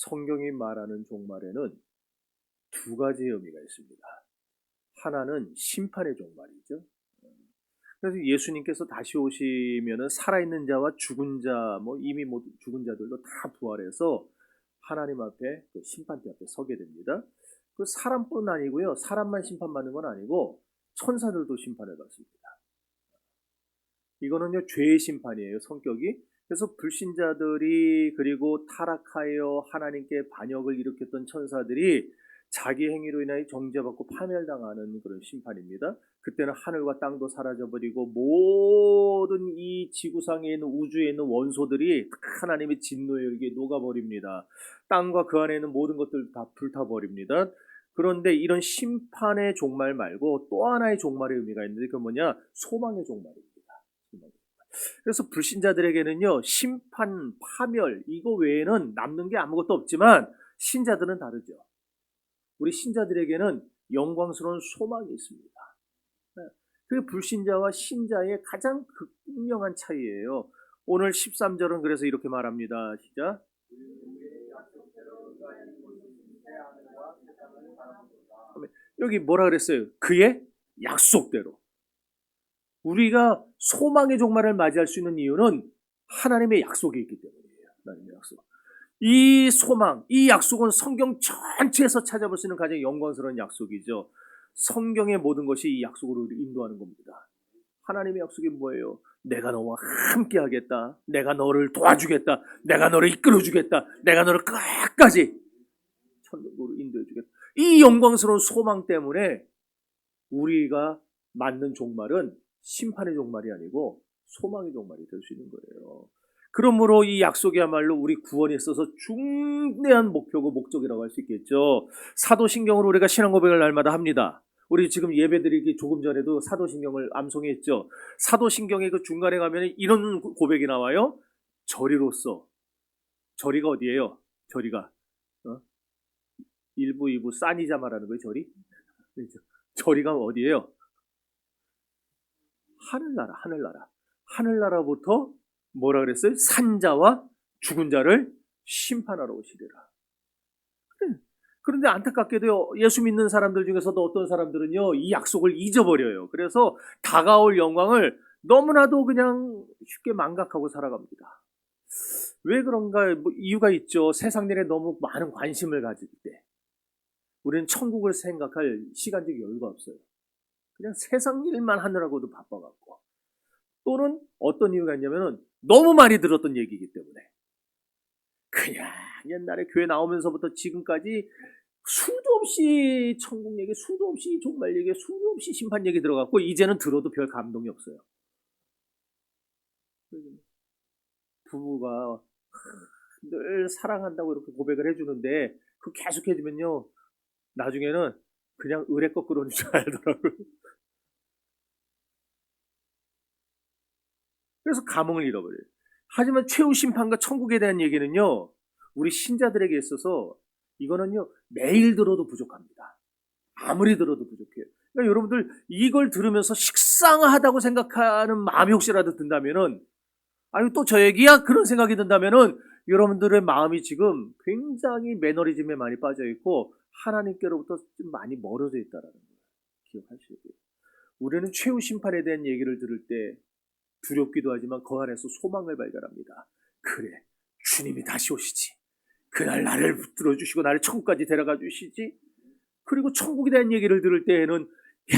성경이 말하는 종말에는 두 가지의 의미가 있습니다. 하나는 심판의 종말이죠. 그래서 예수님께서 다시 오시면은 살아있는 자와 죽은 자, 이미 죽은 자들도 다 부활해서 하나님 앞에 그 심판대 앞에 서게 됩니다. 그 사람뿐 아니고요, 사람만 심판받는 건 아니고 천사들도 심판을 받습니다. 이거는요 죄의 심판이에요, 성격이. 그래서 불신자들이 그리고 타락하여 하나님께 반역을 일으켰던 천사들이 자기 행위로 인하여 정죄받고 파멸당하는 그런 심판입니다. 그때는 하늘과 땅도 사라져버리고 모든 이 지구상에 있는 우주에 있는 원소들이 하나님의 진노에 의해 녹아버립니다. 땅과 그 안에 있는 모든 것들 다 불타버립니다. 그런데 이런 심판의 종말 말고 또 하나의 종말의 의미가 있는데 그건 뭐냐? 소망의 종말입니다. 그래서 불신자들에게는요 심판, 파멸 이거 외에는 남는 게 아무것도 없지만 신자들은 다르죠. 우리 신자들에게는 영광스러운 소망이 있습니다. 그게 불신자와 신자의 가장 극명한 차이예요. 오늘 13절은 그래서 이렇게 말합니다. 시작. 여기 뭐라 그랬어요? 그의 약속대로. 우리가 소망의 종말을 맞이할 수 있는 이유는 하나님의 약속이 있기 때문이에요. 하나님의 약속. 이 소망, 이 약속은 성경 전체에서 찾아볼 수 있는 가장 영광스러운 약속이죠. 성경의 모든 것이 이 약속으로 인도하는 겁니다. 하나님의 약속이 뭐예요? 내가 너와 함께 하겠다. 내가 너를 도와주겠다. 내가 너를 이끌어주겠다. 내가 너를 끝까지 천국으로 인도해주겠다. 이 영광스러운 소망 때문에 우리가 맞는 종말은 심판의 종말이 아니고 소망의 종말이 될 수 있는 거예요. 그러므로 이 약속이야말로 우리 구원에 있어서 중대한 목표고 목적이라고 할 수 있겠죠. 사도신경으로 우리가 신앙 고백을 날마다 합니다. 우리 지금 예배드리기 조금 전에도 사도신경을 암송했죠. 사도신경의 그 중간에 가면 이런 고백이 나와요. 저리로서. 저리가 어디예요? 저리가 1부, 2부 싸니자 말하는 거예요. 저리? 저리가 어디예요? 하늘나라, 하늘나라. 하늘나라부터 뭐라 그랬어요? 산자와 죽은 자를 심판하러 오시리라. 그런데 안타깝게도 예수 믿는 사람들 중에서도 어떤 사람들은요, 이 약속을 잊어버려요. 그래서 다가올 영광을 너무나도 그냥 쉽게 망각하고 살아갑니다. 왜 그런가? 이유가 있죠. 세상 일에 너무 많은 관심을 가질 때. 우리는 천국을 생각할 시간적 여유가 없어요. 그냥 세상 일만 하느라고도 바빠갖고. 또는 어떤 이유가 있냐면은 너무 많이 들었던 얘기이기 때문에. 그냥 옛날에 교회 나오면서부터 지금까지 수도 없이 천국 얘기, 수도 없이 종말 얘기, 수도 없이 심판 얘기 들어갔고 이제는 들어도 별 감동이 없어요. 부부가 늘 사랑한다고 이렇게 고백을 해주는데 그 계속 해주면요 나중에는 그냥 의뢰 거꾸로는 줄 알더라고요. 그래서 감흥을 잃어버려요. 하지만 최후 심판과 천국에 대한 얘기는요 우리 신자들에게 있어서 이거는요 매일 들어도 부족합니다. 아무리 들어도 부족해요. 그러니까 여러분들 이걸 들으면서 식상하다고 생각하는 마음이 혹시라도 든다면은 아유 또 저 얘기야? 그런 생각이 든다면은 여러분들의 마음이 지금 굉장히 매너리즘에 많이 빠져 있고 하나님께로부터 좀 많이 멀어져 있다는 걸 기억하셔야 돼요. 우리는 최후 심판에 대한 얘기를 들을 때 두렵기도 하지만 그 안에서 소망을 발견합니다. 그래, 주님이 다시 오시지. 그날 나를 붙들어 주시고 나를 천국까지 데려가 주시지. 그리고 천국에 대한 얘기를 들을 때에는 야,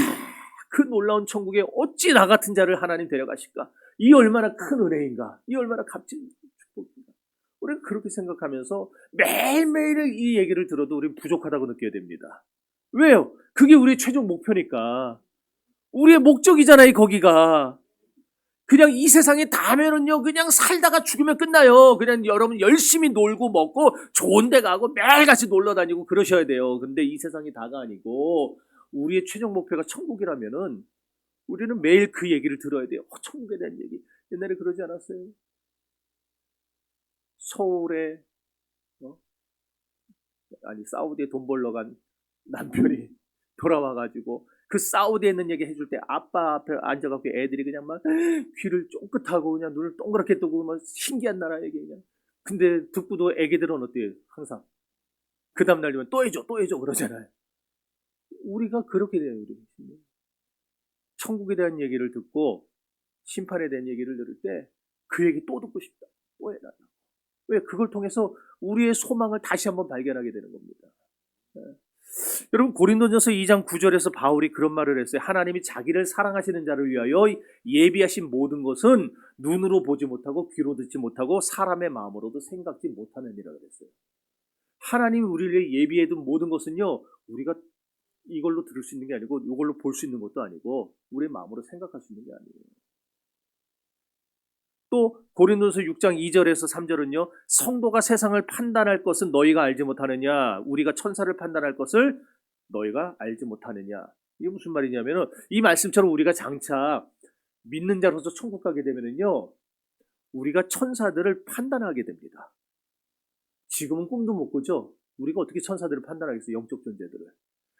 그 놀라운 천국에 어찌 나 같은 자를 하나님 데려가실까? 이 얼마나 큰 은혜인가? 이 얼마나 값진 축복인가? 우리는 그렇게 생각하면서 매일매일 이 얘기를 들어도 우리는 부족하다고 느껴야 됩니다. 왜요? 그게 우리의 최종 목표니까. 우리의 목적이잖아요, 거기가. 그냥 이 세상에 닿으면은요, 그냥 살다가 죽으면 끝나요. 그냥 여러분 열심히 놀고 먹고 좋은 데 가고 매일같이 놀러 다니고 그러셔야 돼요. 근데 이 세상이 다가 아니고 우리의 최종 목표가 천국이라면은 우리는 매일 그 얘기를 들어야 돼요. 천국에 대한 얘기. 옛날에 그러지 않았어요? 서울에 사우디에 돈 벌러 간 남편이 돌아와가지고 그 사우디에 있는 얘기 해줄 때 아빠 앞에 앉아갖고 애들이 그냥 막 귀를 쫑긋하고 그냥 눈을 동그랗게 뜨고 막 신기한 나라 얘기 그냥. 근데 듣고도 애기들은 어때요? 항상 그 다음날 되면 또 해줘, 또 해줘 그러잖아요. 우리가 그렇게 돼요. 우리. 천국에 대한 얘기를 듣고 심판에 대한 얘기를 들을 때 그 얘기 또 듣고 싶다. 또 해달라. 왜? 그걸 통해서 우리의 소망을 다시 한번 발견하게 되는 겁니다. 네. 여러분 고린도전서 2장 9절에서 바울이 그런 말을 했어요. 하나님이 자기를 사랑하시는 자를 위하여 예비하신 모든 것은 눈으로 보지 못하고 귀로 듣지 못하고 사람의 마음으로도 생각지 못하느니라 그랬어요. 하나님이 우리를 예비해둔 모든 것은요, 우리가 이걸로 들을 수 있는 게 아니고 이걸로 볼 수 있는 것도 아니고 우리의 마음으로 생각할 수 있는 게 아니에요. 또 고린도서 6장 2절에서 3절은요. 성도가 세상을 판단할 것은 너희가 알지 못하느냐, 우리가 천사를 판단할 것을 너희가 알지 못하느냐. 이게 무슨 말이냐면은 이 말씀처럼 우리가 장차 믿는 자로서 천국 가게 되면은요, 우리가 천사들을 판단하게 됩니다. 지금은 꿈도 못 꾸죠. 우리가 어떻게 천사들을 판단하겠어요, 영적 존재들을.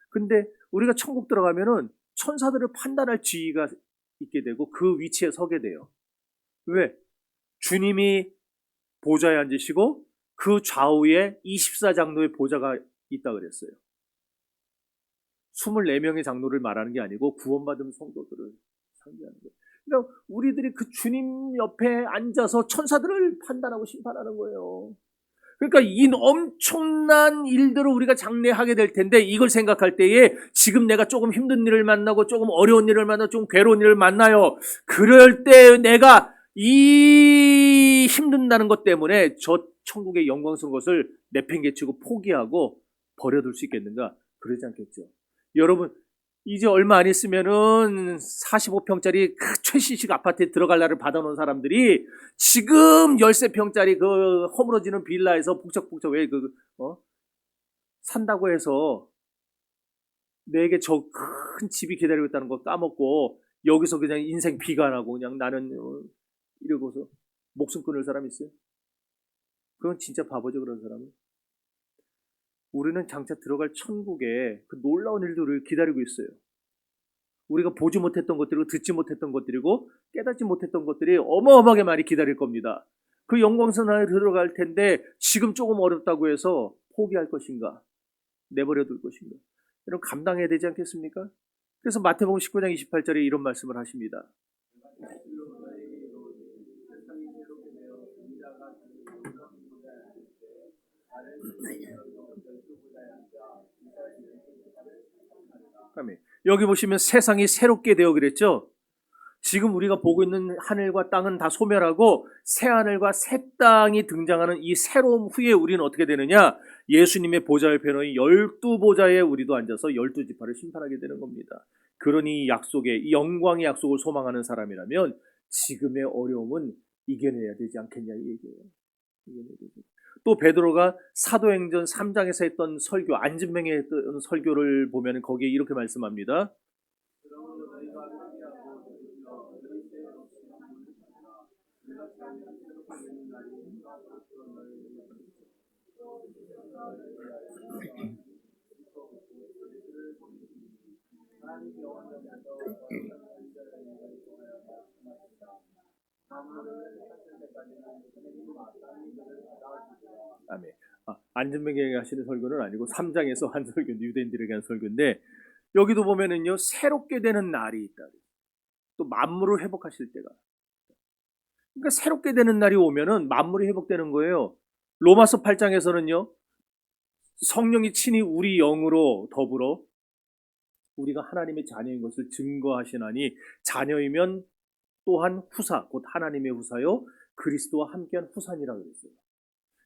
근데 우리가 천국 들어가면은 천사들을 판단할 지위가 있게 되고 그 위치에 서게 돼요. 왜? 주님이 보좌에 앉으시고 그 좌우에 24장로의 보좌가 있다 그랬어요. 24명의 장로를 말하는 게 아니고 구원받은 성도들을 상대하는 거예요. 그러니까 우리들이 그 주님 옆에 앉아서 천사들을 판단하고 심판하는 거예요. 그러니까 이 엄청난 일들을 우리가 장래하게 될 텐데 이걸 생각할 때에 지금 내가 조금 힘든 일을 만나고 조금 어려운 일을 만나고 좀 괴로운 일을 만나요. 그럴 때 내가 이 힘든다는 것 때문에 저 천국의 영광스러운 것을 내팽개치고 포기하고 버려둘 수 있겠는가? 그러지 않겠죠. 여러분 이제 얼마 안 있으면은 45평짜리 그 최신식 아파트에 들어갈 날을 받아놓은 사람들이 지금 13평짜리 그 허물어지는 빌라에서 북적북적 산다고 해서 내게 저 큰 집이 기다리고 있다는 거 까먹고 여기서 그냥 인생 비관하고 그냥 나는 이러고서 목숨 끊을 사람 있어요? 그건 진짜 바보죠, 그런 사람은. 우리는 장차 들어갈 천국에 그 놀라운 일들을 기다리고 있어요. 우리가 보지 못했던 것들이고 듣지 못했던 것들이고 깨닫지 못했던 것들이 어마어마하게 많이 기다릴 겁니다. 그 영광스러운 들어갈 텐데 지금 조금 어렵다고 해서 포기할 것인가? 내버려둘 것인가? 이런 감당해야 되지 않겠습니까? 그래서 마태복음 19장 28절에 이런 말씀을 하십니다. 여기 보시면 세상이 새롭게 되어 그랬죠. 지금 우리가 보고 있는 하늘과 땅은 다 소멸하고 새 하늘과 새 땅이 등장하는 이 새로움 후에 우리는 어떻게 되느냐? 예수님의 보좌 옆에 놓인 12보좌에 우리도 앉아서 12지파를 심판하게 되는 겁니다. 그러니 이 약속의 이 영광의 약속을 소망하는 사람이라면 지금의 어려움은 이겨내야 되지 않겠냐 이 얘기예요. 이겨내야 되지. 또 베드로가 사도행전 3장에서 했던 설교, 안진뱅에 했던 설교를 보면 거기에 이렇게 말씀합니다. 아멘. 안진뱅에게 하시는 설교는 아니고 3장에서 한 설교인데 유대인들에게 한 설교인데 여기도 보면은요 새롭게 되는 날이 있다. 또 만물을 회복하실 때가. 그러니까 새롭게 되는 날이 오면은 만물이 회복되는 거예요. 로마서 8장에서는요 성령이 친히 우리 영으로 더불어 우리가 하나님의 자녀인 것을 증거하시나니 자녀이면 또한 후사, 곧 하나님의 후사요 그리스도와 함께한 후사니라 그랬어요.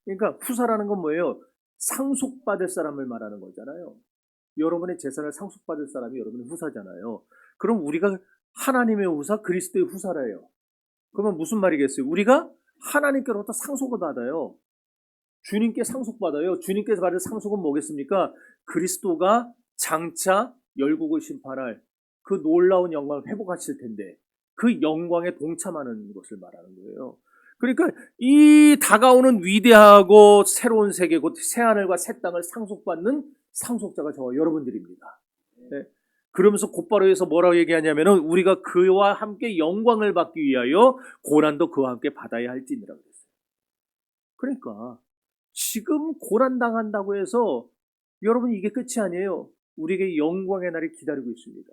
그러니까 후사라는 건 뭐예요? 상속받을 사람을 말하는 거잖아요. 여러분의 재산을 상속받을 사람이 여러분의 후사잖아요. 그럼 우리가 하나님의 후사, 그리스도의 후사래요. 그러면 무슨 말이겠어요? 우리가 하나님께로부터 상속을 받아요. 주님께 상속받아요. 주님께서 받을 상속은 뭐겠습니까? 그리스도가 장차 열국을 심판할 그 놀라운 영광을 회복하실 텐데 그 영광에 동참하는 것을 말하는 거예요. 그러니까 이 다가오는 위대하고 새로운 세계, 곧 새하늘과 새 땅을 상속받는 상속자가 저와 여러분들입니다. 네. 그러면서 곧바로 해서 뭐라고 얘기하냐면은 우리가 그와 함께 영광을 받기 위하여 고난도 그와 함께 받아야 할지니라 그랬어요. 그러니까 지금 고난 당한다고 해서 여러분, 이게 끝이 아니에요. 우리에게 영광의 날이 기다리고 있습니다.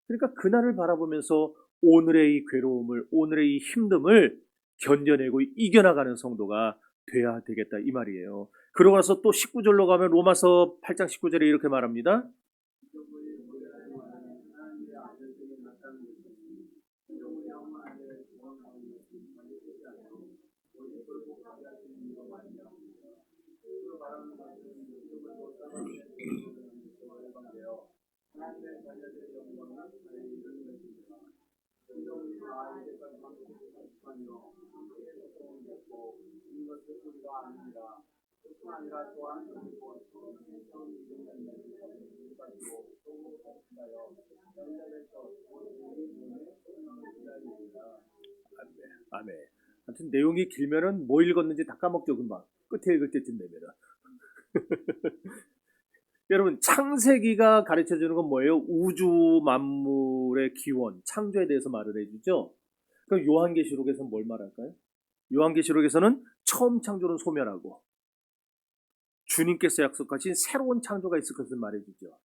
그러니까 그날을 바라보면서 오늘의 이 괴로움을, 오늘의 이 힘듦을 견뎌내고 이겨나가는 성도가 돼야 되겠다, 이 말이에요. 그러고 나서 또 19절로 가면 로마서 8장 19절에 이렇게 말합니다. 아멘. 하여튼 내용이 길면은 뭐 읽었는지 다 까먹죠, 금방. 끝에 읽을 때쯤 되면은. 여러분, 창세기가 가르쳐 주는 건 뭐예요? 우주 만물의 기원, 창조에 대해서 말을 해주죠. 그럼 요한계시록에서는 뭘 말할까요? 요한계시록에서는 처음 창조는 소멸하고 주님께서 약속하신 새로운 창조가 있을 것을 말해주죠.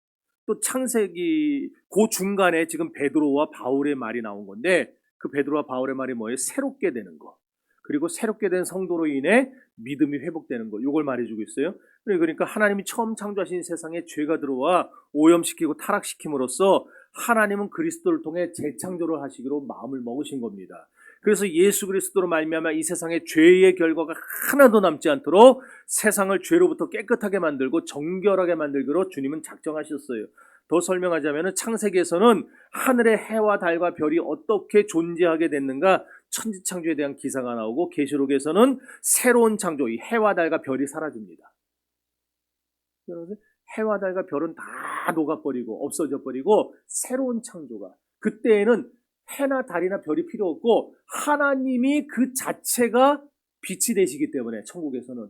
또 창세기 그 중간에 지금 베드로와 바울의 말이 나온 건데, 그 베드로와 바울의 말이 뭐예요? 새롭게 되는 거. 그리고 새롭게 된 성도로 인해 믿음이 회복되는 거. 이걸 말해주고 있어요. 그러니까 하나님이 처음 창조하신 세상에 죄가 들어와 오염시키고 타락시킴으로써 하나님은 그리스도를 통해 재창조를 하시기로 마음을 먹으신 겁니다. 그래서 예수 그리스도로 말미암아 이 세상에 죄의 결과가 하나도 남지 않도록 세상을 죄로부터 깨끗하게 만들고 정결하게 만들기로 주님은 작정하셨어요. 더 설명하자면 창세기에서는 하늘의 해와 달과 별이 어떻게 존재하게 됐는가 천지창조에 대한 기사가 나오고, 계시록에서는 새로운 창조, 이 해와 달과 별이 사라집니다. 여러분, 해와 달과 별은 다 녹아버리고 없어져 버리고 새로운 창조가, 그때에는 해나 달이나 별이 필요 없고 하나님이 그 자체가 빛이 되시기 때문에 천국에서는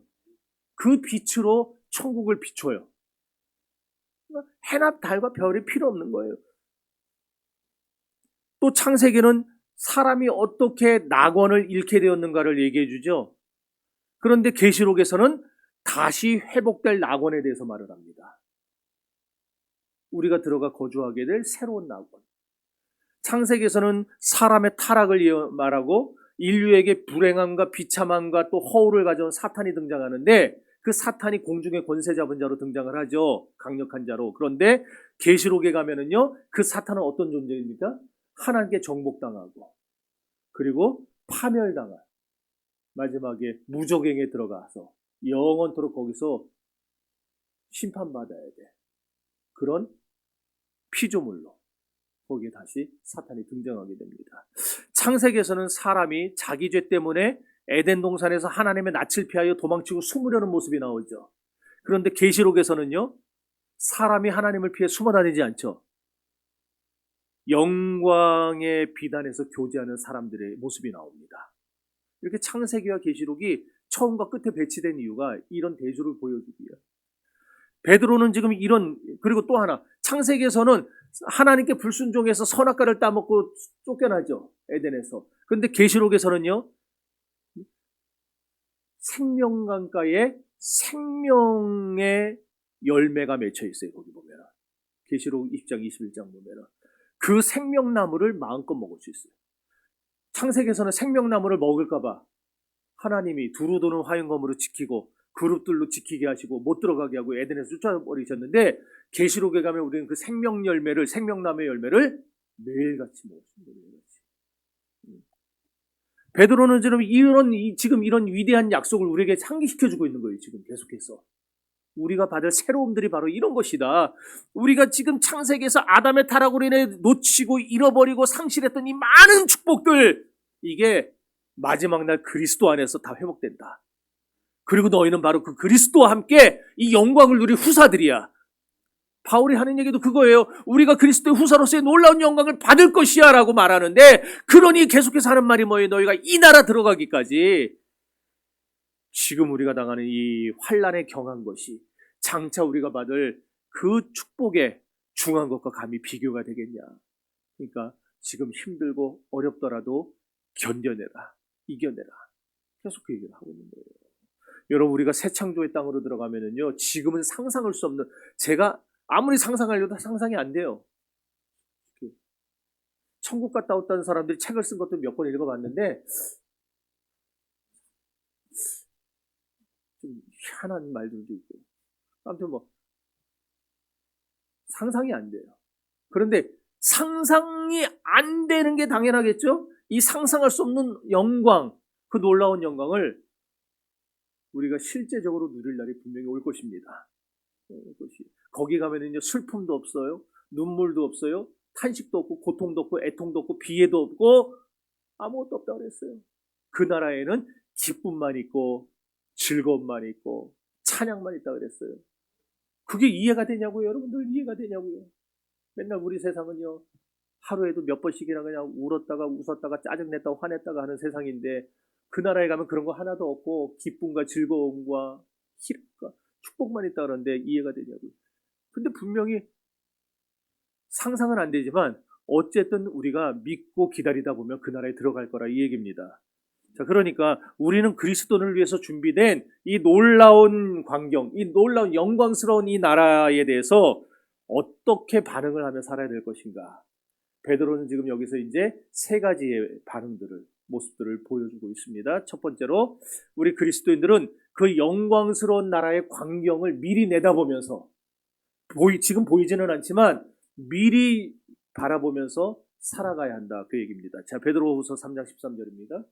그 빛으로 천국을 비춰요. 해나 달과 별이 필요 없는 거예요. 또 창세기는 사람이 어떻게 낙원을 잃게 되었는가를 얘기해 주죠. 그런데 계시록에서는 다시 회복될 낙원에 대해서 말을 합니다. 우리가 들어가 거주하게 될 새로운 낙원. 창세기에서는 사람의 타락을 말하고 인류에게 불행함과 비참함과 또 허울을 가져온 사탄이 등장하는데, 그 사탄이 공중의 권세 잡은 자로 등장을 하죠. 강력한 자로. 그런데 계시록에 가면은요, 그 사탄은 어떤 존재입니까? 하나님께 정복당하고, 그리고 파멸당한, 마지막에 무적행에 들어가서 영원토록 거기서 심판받아야 돼. 그런 피조물로 거기에 다시 사탄이 등장하게 됩니다. 창세기에서는 사람이 자기 죄 때문에 에덴 동산에서 하나님의 낯을 피하여 도망치고 숨으려는 모습이 나오죠. 그런데 계시록에서는요, 사람이 하나님을 피해 숨어 다니지 않죠. 영광의 비단에서 교제하는 사람들의 모습이 나옵니다. 이렇게 창세기와 계시록이 처음과 끝에 배치된 이유가 이런 대조를 보여주기요. 베드로는 지금 이런, 그리고 또 하나, 창세기에서는 하나님께 불순종해서 선악과를 따먹고 쫓겨나죠, 에덴에서. 그런데 계시록에서는요, 생명강가에 생명의 열매가 맺혀 있어요. 거기 보면 계시록 20장 21장 보면 그 생명나무를 마음껏 먹을 수 있어요. 창세기에서는 생명나무를 먹을까봐 하나님이 두루 도는 화용검으로 지키고 그룹들로 지키게 하시고 못 들어가게 하고 에덴에서 쫓아버리셨는데, 계시록에 가면 우리는 그 생명 열매를, 생명나무의 열매를 매일같이 먹었습니다. 매일같이. 베드로는 지금 이런 위대한 약속을 우리에게 상기시켜주고 있는 거예요. 지금 계속해서 우리가 받을 새로움들이 바로 이런 것이다. 우리가 지금 창세기에서 아담의 타락으로 인해 놓치고 잃어버리고 상실했던 이 많은 축복들, 이게 마지막 날 그리스도 안에서 다 회복된다. 그리고 너희는 바로 그 그리스도와 함께 이 영광을 누릴 후사들이야. 바울이 하는 얘기도 그거예요. 우리가 그리스도의 후사로서의 놀라운 영광을 받을 것이야 라고 말하는데, 그러니 계속해서 하는 말이 뭐예요? 너희가 이 나라 들어가기까지 지금 우리가 당하는 이 환난에 경한 것이 장차 우리가 받을 그 축복에 중한 것과 감히 비교가 되겠냐. 그러니까 지금 힘들고 어렵더라도 견뎌내라, 이겨내라, 계속 그 얘기를 하고 있는 거예요. 여러분 우리가 새 창조의 땅으로 들어가면은요, 지금은 상상할 수 없는, 제가 아무리 상상하려도 상상이 안 돼요. 천국 갔다 왔다는 사람들이 책을 쓴 것도 몇 번 읽어봤는데 좀 희한한 말들도 있고, 아무튼 뭐 상상이 안 돼요. 그런데 상상이 안 되는 게 당연하겠죠? 이 상상할 수 없는 영광, 그 놀라운 영광을 우리가 실제적으로 누릴 날이 분명히 올 것입니다. 거기 가면은요, 슬픔도 없어요, 눈물도 없어요, 탄식도 없고, 고통도 없고, 애통도 없고, 비애도 없고, 아무것도 없다고 그랬어요. 그 나라에는 기쁨만 있고, 즐거움만 있고, 찬양만 있다고 그랬어요. 그게 이해가 되냐고요? 여러분들 이해가 되냐고요? 맨날 우리 세상은요, 하루에도 몇 번씩이나 그냥 울었다가 웃었다가 짜증냈다가 화냈다가 하는 세상인데, 그 나라에 가면 그런 거 하나도 없고 기쁨과 즐거움과 희락과 축복만 있다 그러는데 이해가 되냐고요. 근데 분명히 상상은 안 되지만 어쨌든 우리가 믿고 기다리다 보면 그 나라에 들어갈 거라 이 얘기입니다. 자, 그러니까 우리는 그리스도를 위해서 준비된 이 놀라운 광경, 이 놀라운 영광스러운 이 나라에 대해서 어떻게 반응을 하며 살아야 될 것인가. 베드로는 지금 여기서 이제 세 가지의 반응들을, 모습들을 보여주고 있습니다. 첫 번째로 우리 그리스도인들은 그 영광스러운 나라의 광경을 미리 내다보면서, 지금 보이지는 않지만 미리 바라보면서 살아가야 한다, 그 얘기입니다. 자, 베드로후서 3장 13절입니다.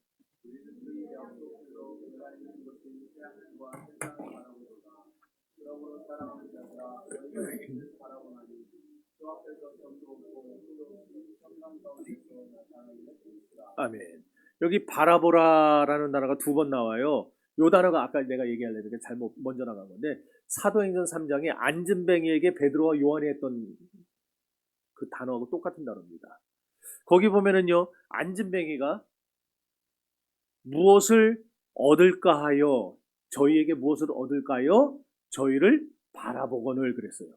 아멘. 여기 바라보라라는 단어가 두 번 나와요. 요 단어가 아까 내가 얘기하려는데 잘못 먼저 나간 건데, 사도행전 3장에 안진뱅이에게 베드로와 요한이 했던 그 단어하고 똑같은 단어입니다. 거기 보면은요, 안진뱅이가 무엇을 얻을까 하여, 저희에게 무엇을 얻을까요? 저희를 바라보거늘 그랬어요.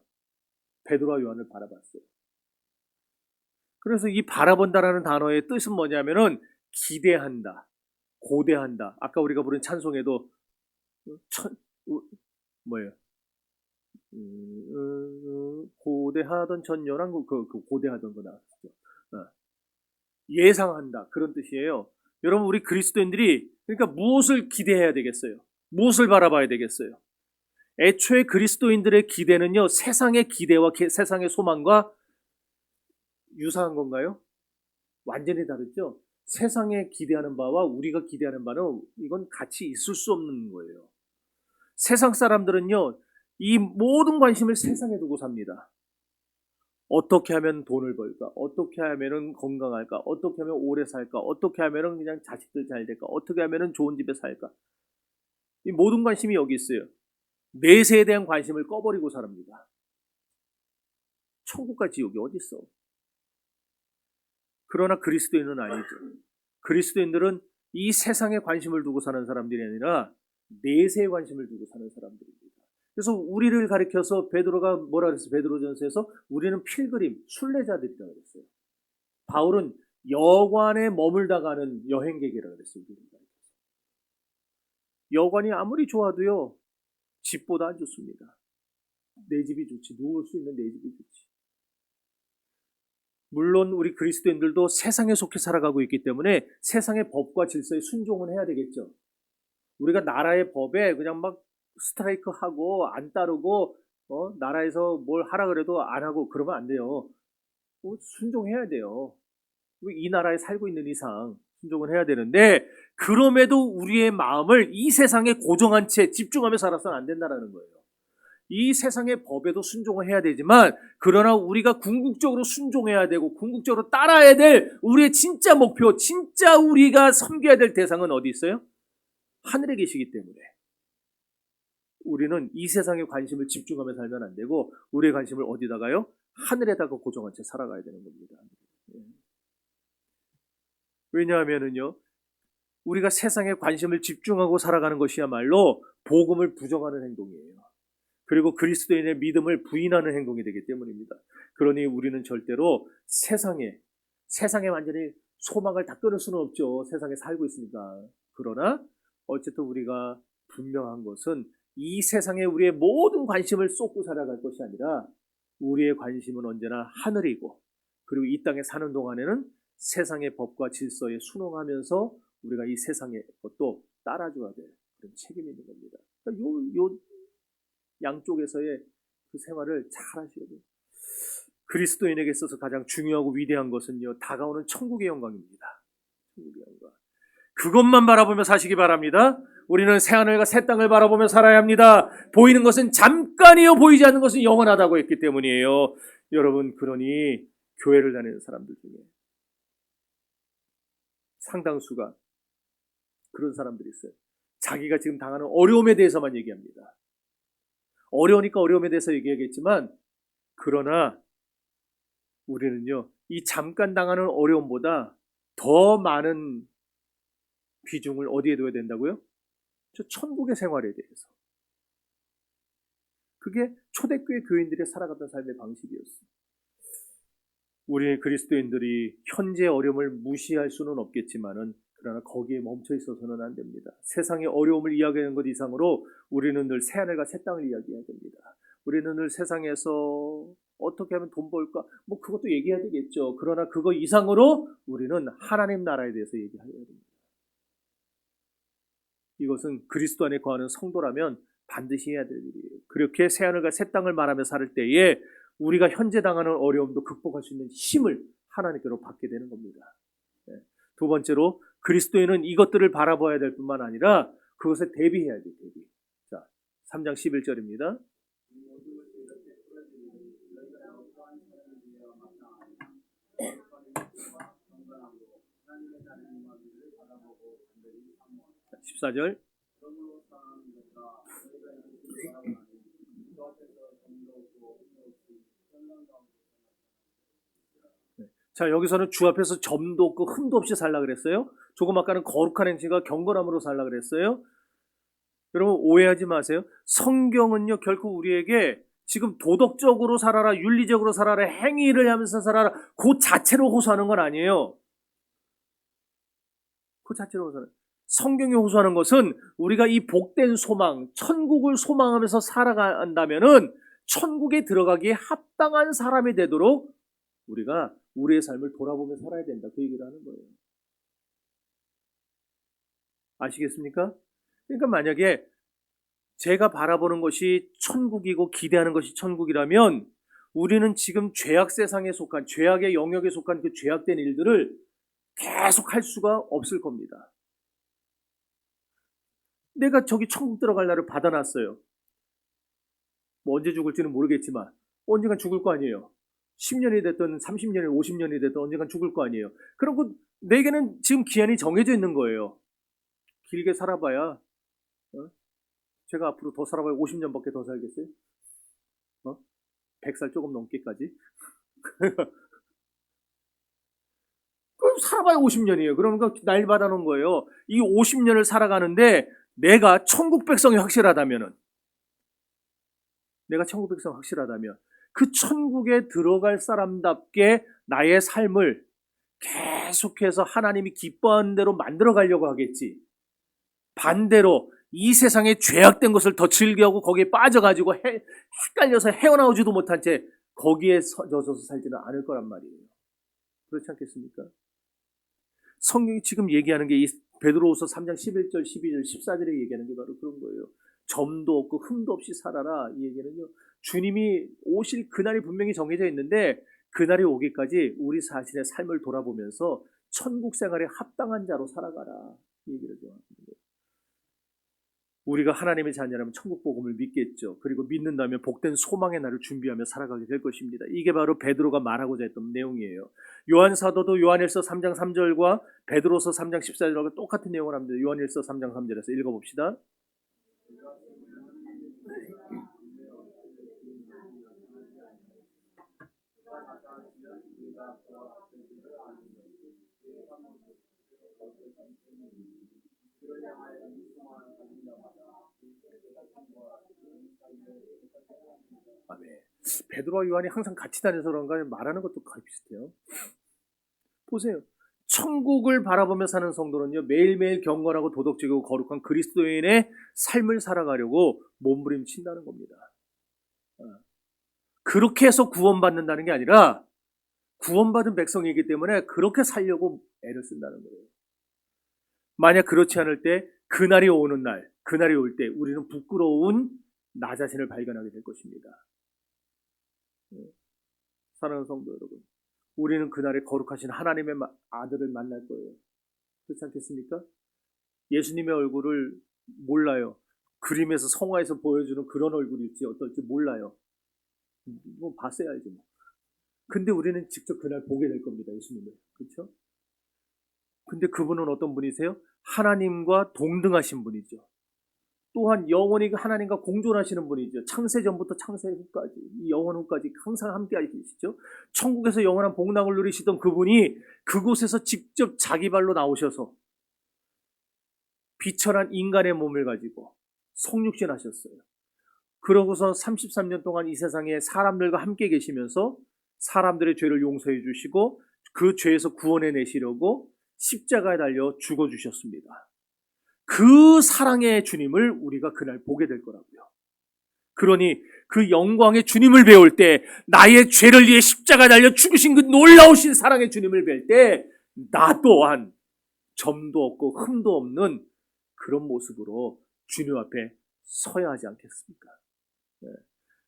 베드로와 요한을 바라봤어요. 그래서 이 바라본다라는 단어의 뜻은 뭐냐면은 기대한다, 고대한다. 아까 우리가 부른 찬송에도 뭐예요? 고대하던 전열한 그 고대하던 거 나왔죠. 예상한다, 그런 뜻이에요. 여러분 우리 그리스도인들이 그러니까 무엇을 기대해야 되겠어요? 무엇을 바라봐야 되겠어요? 애초에 그리스도인들의 기대는요, 세상의 기대와 세상의 소망과 유사한 건가요? 완전히 다르죠? 세상에 기대하는 바와 우리가 기대하는 바는 이건 같이 있을 수 없는 거예요. 세상 사람들은요, 이 모든 관심을 세상에 두고 삽니다. 어떻게 하면 돈을 벌까? 어떻게 하면 건강할까? 어떻게 하면 오래 살까? 어떻게 하면 그냥 자식들 잘 될까? 어떻게 하면 좋은 집에 살까? 이 모든 관심이 여기 있어요. 내세에 대한 관심을 꺼버리고 삽니다. 천국과 지옥이 어디 있어? 그러나 그리스도인은 아니죠. 그리스도인들은 이 세상에 관심을 두고 사는 사람들이 아니라 내세에 관심을 두고 사는 사람들입니다. 그래서 우리를 가리켜서 베드로가 뭐라 그랬어요? 베드로전서에서 우리는 필그림, 순례자들이라고 그랬어요. 바울은 여관에 머물다 가는 여행객이라고 그랬어요. 여관이 아무리 좋아도요, 집보다 안 좋습니다. 내 집이 좋지. 누울 수 있는 내 집이 좋지. 물론 우리 그리스도인들도 세상에 속해 살아가고 있기 때문에 세상의 법과 질서에 순종은 해야 되겠죠. 우리가 나라의 법에 그냥 막 스트라이크 하고 안 따르고 나라에서 뭘 하라 그래도 안 하고 그러면 안 돼요. 순종해야 돼요. 이 나라에 살고 있는 이상 순종을 해야 되는데, 그럼에도 우리의 마음을 이 세상에 고정한 채 집중하며 살아서는 안 된다는 거예요. 이 세상의 법에도 순종을 해야 되지만, 그러나 우리가 궁극적으로 순종해야 되고 궁극적으로 따라야 될 우리의 진짜 목표, 진짜 우리가 섬겨야 될 대상은 어디 있어요? 하늘에 계시기 때문에 우리는 이 세상에 관심을 집중하며 살면 안 되고 우리의 관심을 어디다가요? 하늘에다가 고정한 채 살아가야 되는 겁니다. 왜냐하면은요, 우리가 세상에 관심을 집중하고 살아가는 것이야말로 복음을 부정하는 행동이에요. 그리고 그리스도인의 믿음을 부인하는 행동이 되기 때문입니다. 그러니 우리는 절대로 세상에 완전히 소망을 다 끊을 수는 없죠. 세상에 살고 있으니까. 그러나 어쨌든 우리가 분명한 것은 이 세상에 우리의 모든 관심을 쏟고 살아갈 것이 아니라 우리의 관심은 언제나 하늘이고, 그리고 이 땅에 사는 동안에는 세상의 법과 질서에 순응하면서 우리가 이 세상의 것도 따라줘야 될 그런 책임이 있는 겁니다. 그러니까 요 양쪽에서의 그 생활을 잘 하셔야 돼요. 그리스도인에게 있어서 가장 중요하고 위대한 것은요, 다가오는 천국의 영광입니다. 천국의 영광. 그것만 바라보며 사시기 바랍니다. 우리는 새하늘과 새 땅을 바라보며 살아야 합니다. 보이는 것은 잠깐이요, 보이지 않는 것은 영원하다고 했기 때문이에요. 여러분, 그러니 교회를 다니는 사람들 중에 상당수가 그런 사람들이 있어요. 자기가 지금 당하는 어려움에 대해서만 얘기합니다. 어려우니까 어려움에 대해서 얘기하겠지만, 그러나 우리는요, 이 잠깐 당하는 어려움보다 더 많은 비중을 어디에 둬야 된다고요? 저 천국의 생활에 대해서. 그게 초대교회 교인들이 살아갔던 삶의 방식이었어요. 우리 그리스도인들이 현재 어려움을 무시할 수는 없겠지만은, 그러나 거기에 멈춰 있어서는 안 됩니다. 세상의 어려움을 이야기하는 것 이상으로 우리는 늘 새하늘과 새 땅을 이야기해야 됩니다. 우리는 늘 세상에서 어떻게 하면 돈 벌까? 뭐 그것도 얘기해야 되겠죠. 그러나 그거 이상으로 우리는 하나님 나라에 대해서 얘기해야 됩니다. 이것은 그리스도 안에 거하는 성도라면 반드시 해야 될 일이에요. 그렇게 새하늘과 새 땅을 말하며 살 때에 우리가 현재 당하는 어려움도 극복할 수 있는 힘을 하나님께로 받게 되는 겁니다. 두 번째로, 그리스도인은 이것들을 바라봐야 될 뿐만 아니라 그것에 대비해야 돼요. 대비. 자, 3장 11절입니다. 자, 14절. 자, 여기서는 주 앞에서 점도 없고 흠도 없이 살라 그랬어요. 조금 아까는 거룩한 행실과 경건함으로 살라 그랬어요. 여러분, 오해하지 마세요. 성경은요, 결코 우리에게 지금 도덕적으로 살아라, 윤리적으로 살아라, 행위를 하면서 살아라, 그 자체로 호소하는 건 아니에요. 그 자체로 호소하는. 성경이 호소하는 것은 우리가 이 복된 소망, 천국을 소망하면서 살아간다면은 천국에 들어가기에 합당한 사람이 되도록 우리가 우리의 삶을 돌아보며 살아야 된다. 그 얘기를 하는 거예요. 아시겠습니까? 그러니까 만약에 제가 바라보는 것이 천국이고 기대하는 것이 천국이라면 우리는 지금 죄악 세상에 속한, 죄악의 영역에 속한 그 죄악된 일들을 계속 할 수가 없을 겁니다. 내가 저기 천국 들어갈 날을 받아놨어요. 뭐 언제 죽을지는 모르겠지만 언젠간 죽을 거 아니에요. 10년이 됐든 30년이 50년이 됐든 언젠간 죽을 거 아니에요. 그럼 그 내게는 지금 기한이 정해져 있는 거예요. 길게 살아봐야, 제가 앞으로 더 살아봐야 50년밖에 더 살겠어요? 100살 조금 넘게까지? 그럼 살아봐야 50년이에요. 그러니까 날 받아놓은 거예요. 이 50년을 살아가는데 내가 천국 백성이 확실하다면은, 내가 천국 백성 확실하다면 그 천국에 들어갈 사람답게 나의 삶을 계속해서 하나님이 기뻐하는 대로 만들어 가려고 하겠지. 반대로 이 세상에 죄악된 것을 더 즐겨하고 거기에 빠져가지고 헷갈려서 헤어나오지도 못한 채 거기에 젖어서 살지는 않을 거란 말이에요. 그렇지 않겠습니까? 성경이 지금 얘기하는 게 이 베드로후서 3장 11절, 12절, 14절에 얘기하는 게 바로 그런 거예요. 점도 없고 흠도 없이 살아라. 이 얘기는요, 주님이 오실 그날이 분명히 정해져 있는데 그날이 오기까지 우리 자신의 삶을 돌아보면서 천국 생활에 합당한 자로 살아가라. 이 얘기를 하는 거예요. 우리가 하나님의 자녀라면 천국 복음을 믿겠죠. 그리고 믿는다면 복된 소망의 날을 준비하며 살아가게 될 것입니다. 이게 바로 베드로가 말하고자 했던 내용이에요. 요한 사도도 요한일서 3장 3절과 베드로서 3장 14절과 똑같은 내용을 합니다. 요한일서 3장 3절에서 읽어봅시다. 아멘. 베드로와 요한이 항상 같이 다녀서 그런가 말하는 것도 거의 비슷해요. 보세요. 천국을 바라보며 사는 성도는요, 매일매일 경건하고 도덕적이고 거룩한 그리스도인의 삶을 살아가려고 몸부림친다는 겁니다. 그렇게 해서 구원받는다는 게 아니라 구원받은 백성이기 때문에 그렇게 살려고 애를 쓴다는 거예요. 만약 그렇지 않을 때 그날이 오는 날, 그날이 올 때 우리는 부끄러운 나 자신을 발견하게 될 것입니다. 사랑하는 성도 여러분, 우리는 그날에 거룩하신 하나님의 아들을 만날 거예요. 그렇지 않겠습니까? 예수님의 얼굴을 몰라요. 그림에서 성화에서 보여주는 그런 얼굴일지 어떨지 몰라요. 뭐 봤어야 알지 뭐. 근데 우리는 직접 그날 보게 될 겁니다. 예수님을. 그렇죠? 근데 그분은 어떤 분이세요? 하나님과 동등하신 분이죠. 또한 영원히 하나님과 공존하시는 분이죠. 창세 전부터 창세 후까지, 영원 후까지 항상 함께 하시죠. 천국에서 영원한 복락을 누리시던 그분이 그곳에서 직접 자기 발로 나오셔서 비천한 인간의 몸을 가지고 성육신 하셨어요. 그러고서 33년 동안 이 세상에 사람들과 함께 계시면서 사람들의 죄를 용서해 주시고 그 죄에서 구원해 내시려고 십자가에 달려 죽어주셨습니다. 그 사랑의 주님을 우리가 그날 보게 될 거라고요. 그러니 그 영광의 주님을 배울 때, 나의 죄를 위해 십자가에 달려 죽으신 그 놀라우신 사랑의 주님을 뵐 때 나 또한 점도 없고 흠도 없는 그런 모습으로 주님 앞에 서야 하지 않겠습니까? 네.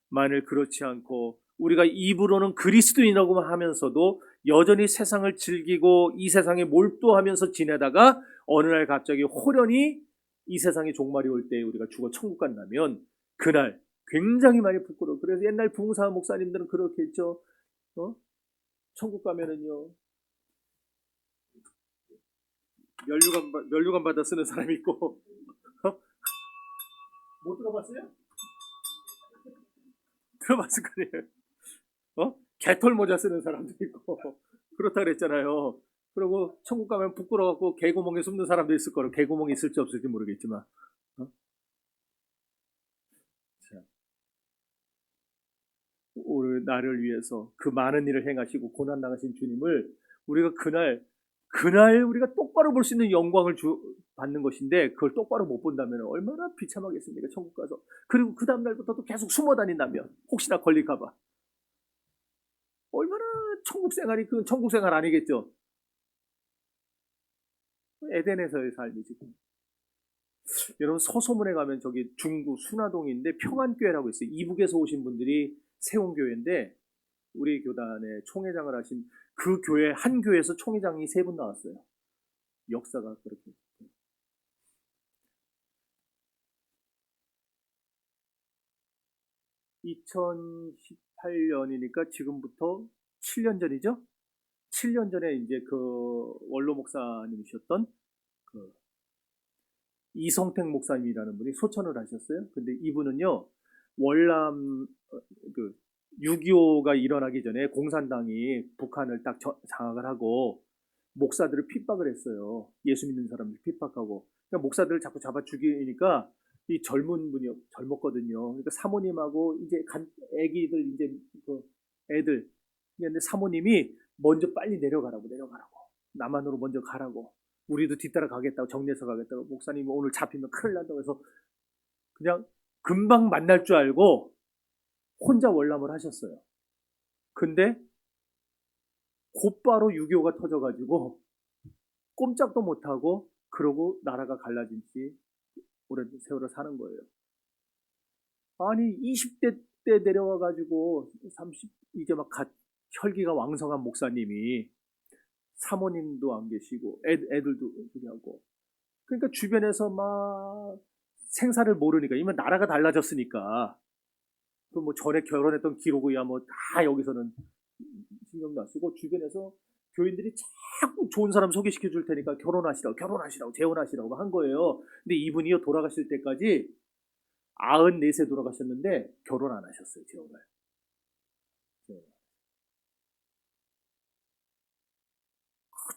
만일 그렇지 않고 우리가 입으로는 그리스도인이라고 하면서도 여전히 세상을 즐기고 이 세상에 몰두하면서 지내다가 어느 날 갑자기 호련히 이 세상의 종말이 올 때 우리가 죽어 천국 간다면 그날 굉장히 많이 부끄러워. 그래서 옛날 부흥사 목사님들은 그렇게 했죠. 천국 가면은요, 면류관 받아 쓰는 사람이 있고, 못 들어봤어요? 들어봤을 거예요. 개털 모자 쓰는 사람도 있고 그렇다 그랬잖아요. 그리고 천국 가면 부끄러워갖고 개구멍에 숨는 사람도 있을 거로. 개구멍이 있을지 없을지 모르겠지만, 자, 우리 나를 위해서 그 많은 일을 행하시고 고난 당하신 주님을 우리가 그날 우리가 똑바로 볼 수 있는 영광을 받는 것인데, 그걸 똑바로 못 본다면 얼마나 비참하겠습니까? 천국 가서. 그리고 그 다음날부터도 계속 숨어 다닌다면 혹시나 걸릴까봐 얼마나 천국 생활이, 그 천국 생활 아니겠죠? 에덴에서의 삶이지. 여러분, 서소문에 가면 저기 중구 순화동인데 평안교회라고 있어요. 이북에서 오신 분들이 세운 교회인데, 우리 교단의 총회장을 하신 그 교회, 한 교회에서 총회장이 3분 나왔어요. 역사가 그렇게. 2018년이니까 지금부터 7년 전이죠? 7년 전에 이제 그 원로 목사님이셨던 그 이성택 목사님이라는 분이 소천을 하셨어요. 근데 이분은요, 월남 그 6.25가 일어나기 전에 공산당이 북한을 딱 장악을 하고 목사들을 핍박을 했어요. 예수 믿는 사람들 핍박하고. 그러니까 목사들을 자꾸 잡아 죽이니까 이 젊은 분이 젊었거든요. 그러니까 사모님하고 이제 애기들, 이제 그 애들. 근데 사모님이 먼저 빨리 내려가라고. 남한으로 먼저 가라고. 우리도 뒤따라 가겠다고, 정리해서 가겠다고. 목사님이 오늘 잡히면 큰일 난다고 해서 그냥 금방 만날 줄 알고 혼자 월남을 하셨어요. 근데 곧바로 6.25가 터져가지고 꼼짝도 못하고 그러고 나라가 갈라진 지 오랜 세월을 사는 거예요. 아니 20대 때 내려와가지고 30 이제 막 혈기가 왕성한 목사님이 사모님도 안 계시고 애들도 그냥,고 그러니까 주변에서 막 생사를 모르니까, 이미 나라가 달라졌으니까 그 뭐 전에 결혼했던 기록이야 뭐 다 여기서는 신경도 안 쓰고, 주변에서 교인들이 자꾸 좋은 사람 소개시켜 줄 테니까 결혼하시라고 재혼하시라고 한 거예요. 근데 이분이요, 돌아가실 때까지 94세 돌아가셨는데 결혼 안 하셨어요. 재혼을.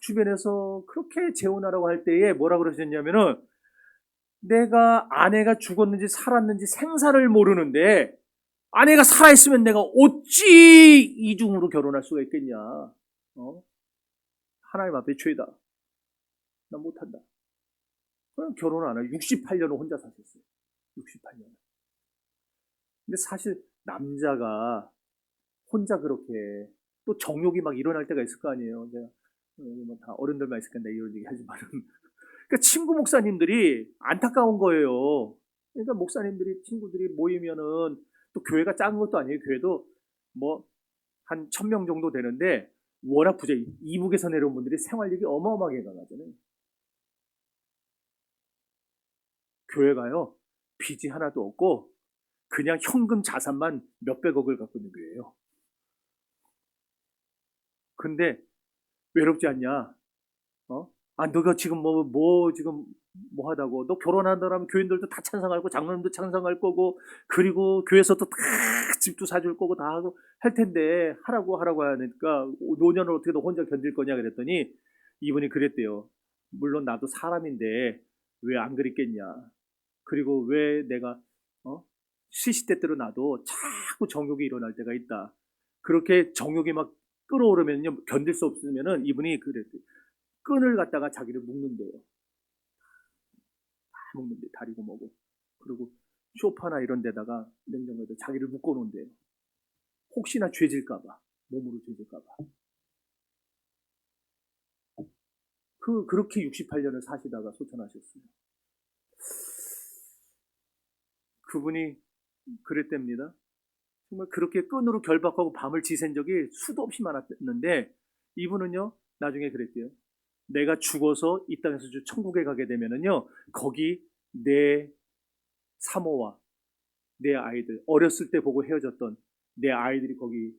주변에서 그렇게 재혼하라고 할 때에 뭐라 그러셨냐면은, 내가 아내가 죽었는지 살았는지 생사를 모르는데 아내가 살아있으면 내가 어찌 이중으로 결혼할 수가 있겠냐. 하나님 앞에 죄다. 나 못한다. 그럼 결혼을 안 하고 68년을 혼자 사셨어요. 68년. 근데 사실 남자가 혼자 그렇게 또 정욕이 막 일어날 때가 있을 거 아니에요. 제가 다 어른들만 있을 건데 이런 얘기 하지만은 그러니까 친구 목사님들이 안타까운 거예요. 그러니까 목사님들이 친구들이 모이면은 또 교회가 작은 것도 아니에요. 교회도 뭐 한 1000명 정도 되는데 워낙 이북에서 내려온 분들이 생활력이 어마어마하게 강하잖아요. 교회가요 빚이 하나도 없고 그냥 현금 자산만 몇백억을 갖고 있는 교회예요. 근데 외롭지 않냐? 너가 지금 지금 뭐 하다고? 너 결혼한다면 교인들도 다 찬성할 거고, 장로님도 찬성할 거고, 그리고 교회에서도 다 집도 사줄 거고, 다 하고 할 텐데, 하라고 하니까, 노년을 어떻게 너 혼자 견딜 거냐 그랬더니, 이분이 그랬대요. 물론 나도 사람인데, 왜 안 그랬겠냐. 그리고 왜 내가, 시시때때로 나도 자꾸 정욕이 일어날 때가 있다. 그렇게 정욕이 막 끌어오르면요, 견딜 수 없으면은 이분이 그랬대요. 끈을 갖다가 자기를 묶는데요. 다 묶는데 다리고 뭐고. 그리고 쇼파나 이런 데다가 냉장고에다 자기를 묶어놓은대요. 혹시나 죄질까봐. 몸으로 죄질까봐. 그렇게 68년을 사시다가 소천하셨어요. 그분이 그랬답니다. 정말 그렇게 끈으로 결박하고 밤을 지샌 적이 수도 없이 많았는데 이분은요 나중에 그랬대요. 내가 죽어서 이 땅에서 천국에 가게 되면은요 거기 내 사모와 내 아이들 어렸을 때 보고 헤어졌던 내 아이들이 거기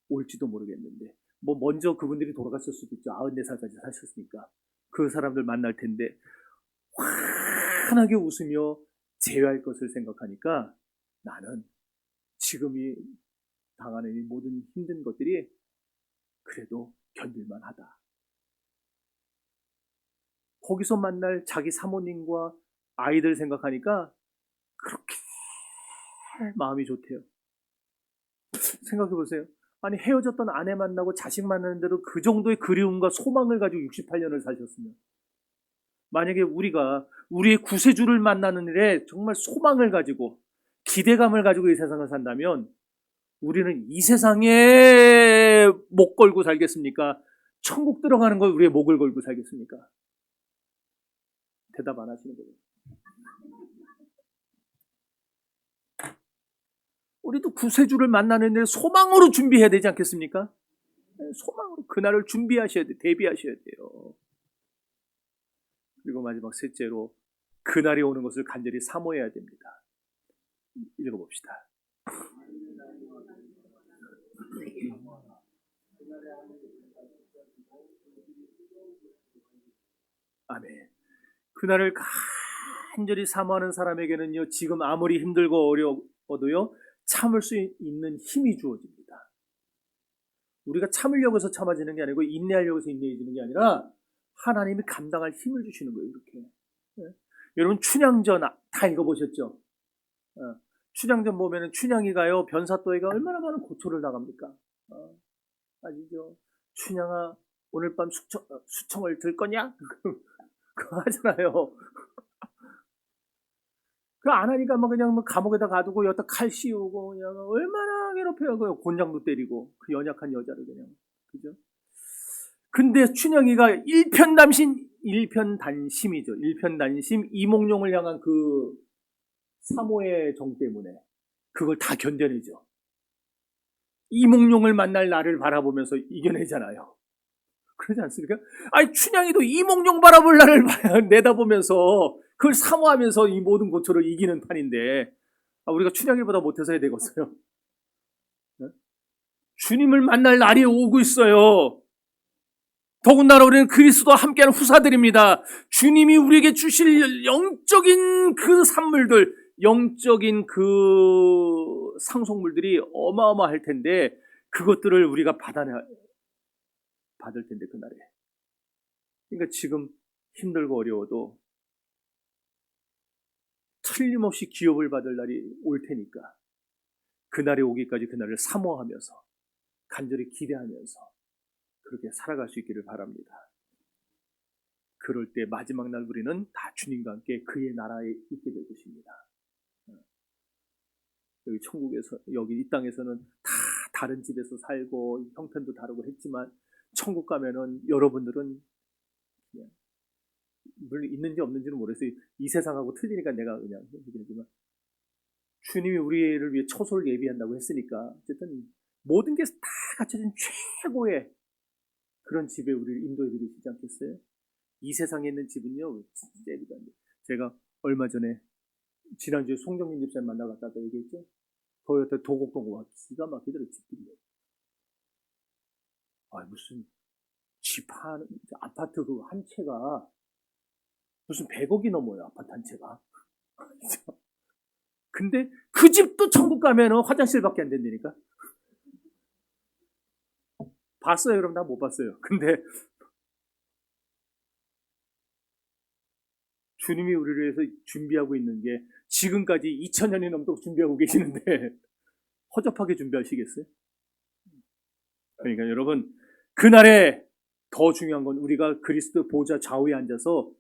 올지도 모르겠는데 뭐 먼저 그분들이 돌아갔을 수도 있죠. 94살까지 사셨으니까 그 사람들 만날 텐데 환하게 웃으며 제외할 것을 생각하니까 나는 지금이 당하는 이 모든 힘든 것들이 그래도 견딜만 하다. 거기서 만날 자기 사모님과 아이들 생각하니까 그렇게 마음이 좋대요. 생각해 보세요. 아니 헤어졌던 아내 만나고 자식 만나는데도 그 정도의 그리움과 소망을 가지고 68년을 사셨으면 만약에 우리가 우리의 구세주를 만나는 일에 정말 소망을 가지고 기대감을 가지고 이 세상을 산다면 우리는 이 세상에 목 걸고 살겠습니까? 천국 들어가는 걸 우리의 목을 걸고 살겠습니까? 대답 안 하시는 거예요. 우리도 구세주를 만나는 데 소망으로 준비해야 되지 않겠습니까? 소망으로 그날을 준비하셔야 돼요. 대비하셔야 돼요. 그리고 마지막 셋째로 그날이 오는 것을 간절히 사모해야 됩니다. 읽어봅시다. 아멘. 그날을 간절히 사모하는 사람에게는요, 지금 아무리 힘들고 어려워도요, 참을 수 있는 힘이 주어집니다. 우리가 참으려고 해서 참아지는 게 아니고 인내하려고 해서 인내해지는 게 아니라 하나님이 감당할 힘을 주시는 거예요. 이렇게. 네. 여러분 춘향전 다 읽어보셨죠? 춘향전 보면은 춘향이가요 변사또이가 얼마나 많은 고초를 당합니까? 아시죠? 춘향아 오늘 밤 수청을 들 거냐? 그거 하잖아요. 그 안 하니까 막 그냥 뭐 감옥에다 가두고 여기다 칼 씌우고 그냥 얼마나 괴롭혀요. 그 곤장도 때리고 그 연약한 여자를 그냥 그죠? 근데 춘향이가 일편단심이죠. 일편단심 이몽룡을 향한 그 사모의 정 때문에 그걸 다 견뎌내죠. 이몽룡을 만날 나를 바라보면서 이겨내잖아요. 그러지 않습니까? 아니 춘향이도 이몽룡 바라볼 나를 내다보면서 그걸 사모하면서 이 모든 고초를 이기는 판인데 우리가 춘향이보다 못해서 해야 되겠어요. 주님을 만날 날이 오고 있어요. 더군다나 우리는 그리스도와 함께하는 후사들입니다. 주님이 우리에게 주실 영적인 그 산물들, 영적인 그 상속물들이 어마어마할 텐데 그것들을 우리가 받을 텐데 그날에. 그러니까 지금 힘들고 어려워도 틀림없이 기업을 받을 날이 올 테니까 그날이 오기까지 그날을 사모하면서 간절히 기대하면서 그렇게 살아갈 수 있기를 바랍니다. 그럴 때 마지막 날 우리는 다 주님과 함께 그의 나라에 있게 될 것입니다. 여기 천국에서, 여기 이 땅에서는 다 다른 집에서 살고 형편도 다르고 했지만 천국 가면은 여러분들은 그냥 물론 있는지 없는지는 모르겠어요. 이 세상하고 틀리니까 내가 그냥 얘기하지만 주님이 우리를 위해 처소를 예비한다고 했으니까 어쨌든 모든 게 다 갖춰진 최고의 그런 집에 우리를 인도해 드리시지 않겠어요? 이 세상에 있는 집은요 진짜 예비가 안 돼요. 제가 얼마 전에 지난주에 송정민 집사님 만나러 갔다 얘기했죠. 거기 갔다 도곡동 와 기가 막히더라고요. 집들이. 아 무슨 집 한 아파트 그 한 채가 무슨 100억이 넘어요. 아파트 한 채가. 근데 그 집도 천국 가면은 화장실밖에 안 된다니까. 봤어요? 그럼 나 못 봤어요. 근데 주님이 우리를 위해서 준비하고 있는 게 지금까지 2000년이 넘도록 준비하고 계시는데 허접하게 준비하시겠어요? 그러니까 여러분 그날에 더 중요한 건 우리가 그리스도 보좌 좌우에 앉아서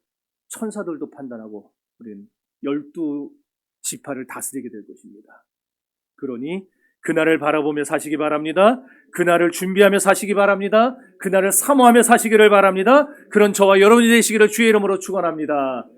천사들도 판단하고 우리는 12지파를 다스리게 될 것입니다. 그러니 그날을 바라보며 사시기 바랍니다. 그날을 준비하며 사시기 바랍니다. 그날을 사모하며 사시기를 바랍니다. 그런 저와 여러분이 되시기를 주의 이름으로 축원합니다.